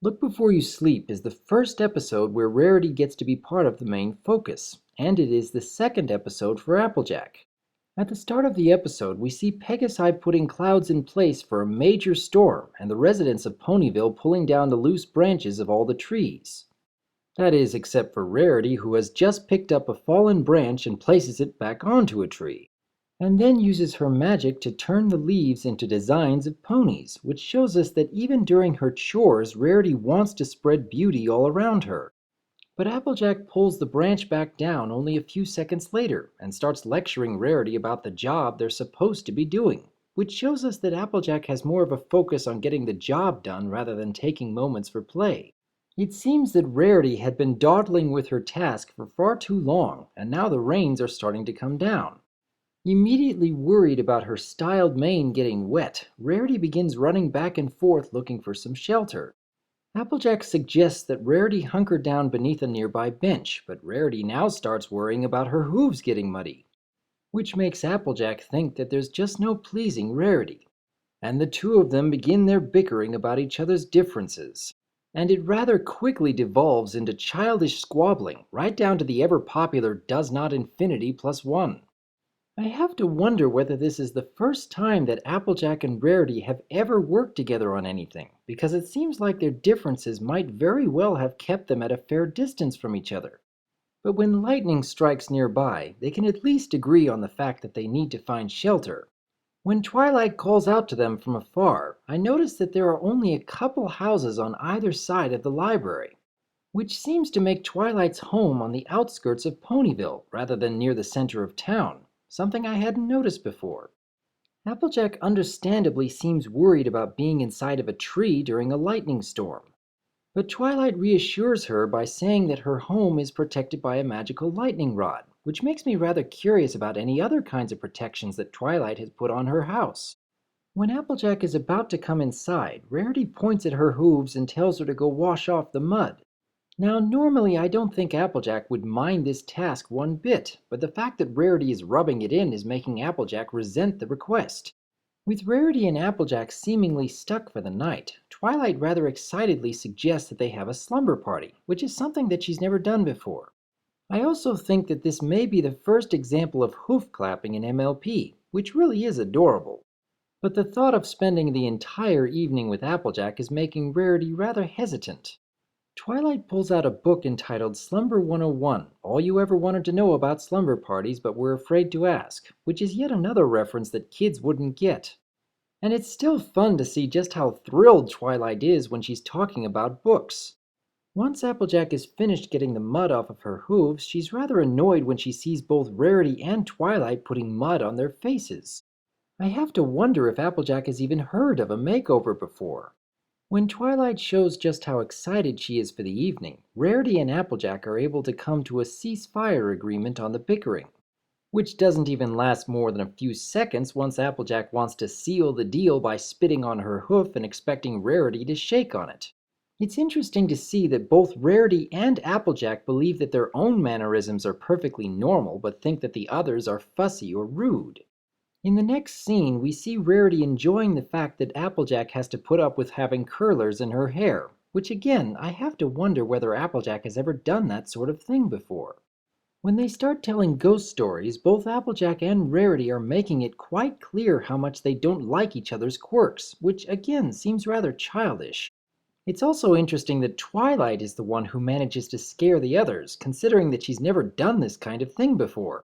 Look Before You Sleep is the first episode where Rarity gets to be part of the main focus, and it is the second episode for Applejack. At the start of the episode, we see Pegasi putting clouds in place for a major storm and the residents of Ponyville pulling down the loose branches of all the trees. That is, except for Rarity, who has just picked up a fallen branch and places it back onto a tree, and then uses her magic to turn the leaves into designs of ponies, which shows us that even during her chores, Rarity wants to spread beauty all around her. But Applejack pulls the branch back down only a few seconds later and starts lecturing Rarity about the job they're supposed to be doing, which shows us that Applejack has more of a focus on getting the job done rather than taking moments for play. It seems that Rarity had been dawdling with her task for far too long, and now the rains are starting to come down. Immediately worried about her styled mane getting wet, Rarity begins running back and forth looking for some shelter. Applejack suggests that Rarity hunker down beneath a nearby bench, but Rarity now starts worrying about her hooves getting muddy, which makes Applejack think that there's just no pleasing Rarity. And the two of them begin their bickering about each other's differences. And it rather quickly devolves into childish squabbling, right down to the ever-popular does not infinity plus one. I have to wonder whether this is the first time that Applejack and Rarity have ever worked together on anything, because it seems like their differences might very well have kept them at a fair distance from each other. But when lightning strikes nearby, they can at least agree on the fact that they need to find shelter. When Twilight calls out to them from afar, I notice that there are only a couple houses on either side of the library, which seems to make Twilight's home on the outskirts of Ponyville rather than near the center of town. Something I hadn't noticed before. Applejack understandably seems worried about being inside of a tree during a lightning storm. But Twilight reassures her by saying that her home is protected by a magical lightning rod, which makes me rather curious about any other kinds of protections that Twilight has put on her house. When Applejack is about to come inside, Rarity points at her hooves and tells her to go wash off the mud. Now, normally I don't think Applejack would mind this task one bit, but the fact that Rarity is rubbing it in is making Applejack resent the request. With Rarity and Applejack seemingly stuck for the night, Twilight rather excitedly suggests that they have a slumber party, which is something that she's never done before. I also think that this may be the first example of hoof clapping in MLP, which really is adorable. But the thought of spending the entire evening with Applejack is making Rarity rather hesitant. Twilight pulls out a book entitled Slumber 101, All You Ever Wanted to Know About Slumber Parties But Were Afraid to Ask, which is yet another reference that kids wouldn't get. And it's still fun to see just how thrilled Twilight is when she's talking about books. Once Applejack is finished getting the mud off of her hooves, she's rather annoyed when she sees both Rarity and Twilight putting mud on their faces. I have to wonder if Applejack has even heard of a makeover before. When Twilight shows just how excited she is for the evening, Rarity and Applejack are able to come to a ceasefire agreement on the bickering, which doesn't even last more than a few seconds once Applejack wants to seal the deal by spitting on her hoof and expecting Rarity to shake on it. It's interesting to see that both Rarity and Applejack believe that their own mannerisms are perfectly normal but think that the others are fussy or rude. In the next scene, we see Rarity enjoying the fact that Applejack has to put up with having curlers in her hair, which again, I have to wonder whether Applejack has ever done that sort of thing before. When they start telling ghost stories, both Applejack and Rarity are making it quite clear how much they don't like each other's quirks, which again seems rather childish. It's also interesting that Twilight is the one who manages to scare the others, considering that she's never done this kind of thing before.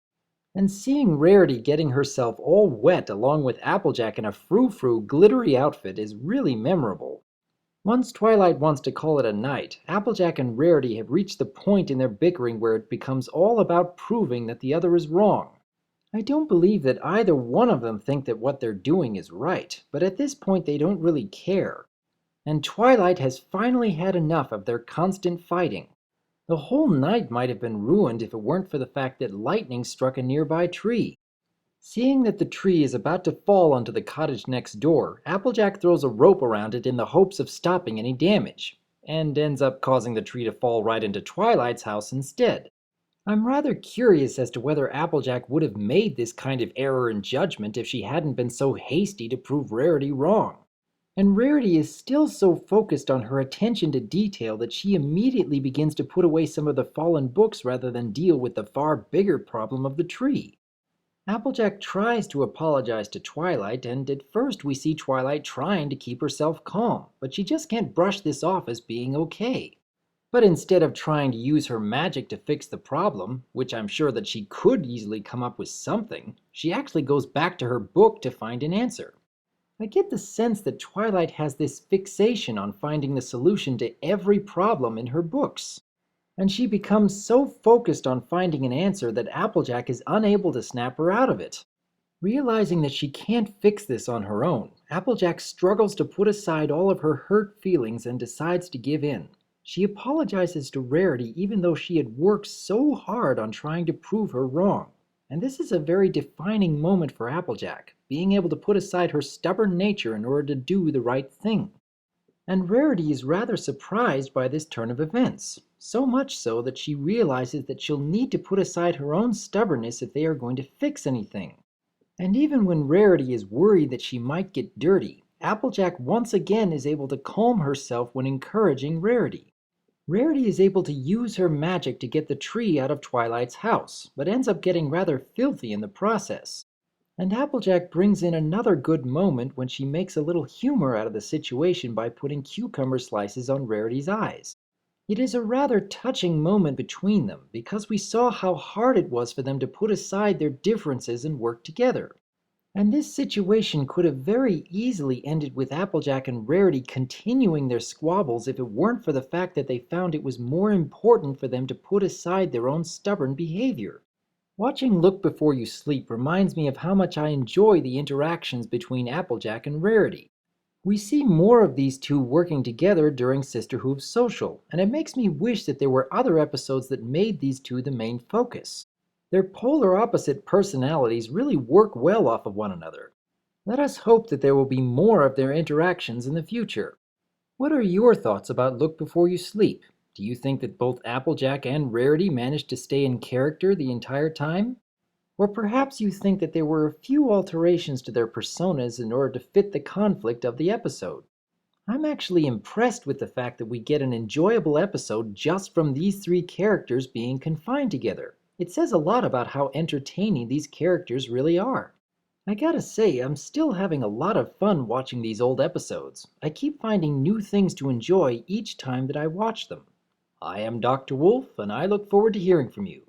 And seeing Rarity getting herself all wet along with Applejack in a frou-frou glittery outfit is really memorable. Once Twilight wants to call it a night, Applejack and Rarity have reached the point in their bickering where it becomes all about proving that the other is wrong. I don't believe that either one of them think that what they're doing is right, but at this point they don't really care. And Twilight has finally had enough of their constant fighting. The whole night might have been ruined if it weren't for the fact that lightning struck a nearby tree. Seeing that the tree is about to fall onto the cottage next door, Applejack throws a rope around it in the hopes of stopping any damage, and ends up causing the tree to fall right into Twilight's house instead. I'm rather curious as to whether Applejack would have made this kind of error in judgment if she hadn't been so hasty to prove Rarity wrong. And Rarity is still so focused on her attention to detail that she immediately begins to put away some of the fallen books rather than deal with the far bigger problem of the tree. Applejack tries to apologize to Twilight, and at first we see Twilight trying to keep herself calm, but she just can't brush this off as being okay. But instead of trying to use her magic to fix the problem, which I'm sure that she could easily come up with something, she actually goes back to her book to find an answer. I get the sense that Twilight has this fixation on finding the solution to every problem in her books. And she becomes so focused on finding an answer that Applejack is unable to snap her out of it. Realizing that she can't fix this on her own, Applejack struggles to put aside all of her hurt feelings and decides to give in. She apologizes to Rarity even though she had worked so hard on trying to prove her wrong. And this is a very defining moment for Applejack, being able to put aside her stubborn nature in order to do the right thing. And Rarity is rather surprised by this turn of events, so much so that she realizes that she'll need to put aside her own stubbornness if they are going to fix anything. And even when Rarity is worried that she might get dirty, Applejack once again is able to calm herself when encouraging Rarity. Rarity is able to use her magic to get the tree out of Twilight's house, but ends up getting rather filthy in the process. And Applejack brings in another good moment when she makes a little humor out of the situation by putting cucumber slices on Rarity's eyes. It is a rather touching moment between them because we saw how hard it was for them to put aside their differences and work together. And this situation could have very easily ended with Applejack and Rarity continuing their squabbles if it weren't for the fact that they found it was more important for them to put aside their own stubborn behavior. Watching Look Before You Sleep reminds me of how much I enjoy the interactions between Applejack and Rarity. We see more of these two working together during Sisterhood's Social, and it makes me wish that there were other episodes that made these two the main focus. Their polar opposite personalities really work well off of one another. Let us hope that there will be more of their interactions in the future. What are your thoughts about Look Before You Sleep? Do you think that both Applejack and Rarity managed to stay in character the entire time? Or perhaps you think that there were a few alterations to their personas in order to fit the conflict of the episode? I'm actually impressed with the fact that we get an enjoyable episode just from these three characters being confined together. It says a lot about how entertaining these characters really are. I gotta say, I'm still having a lot of fun watching these old episodes. I keep finding new things to enjoy each time that I watch them. I am Dr. Wolf, and I look forward to hearing from you.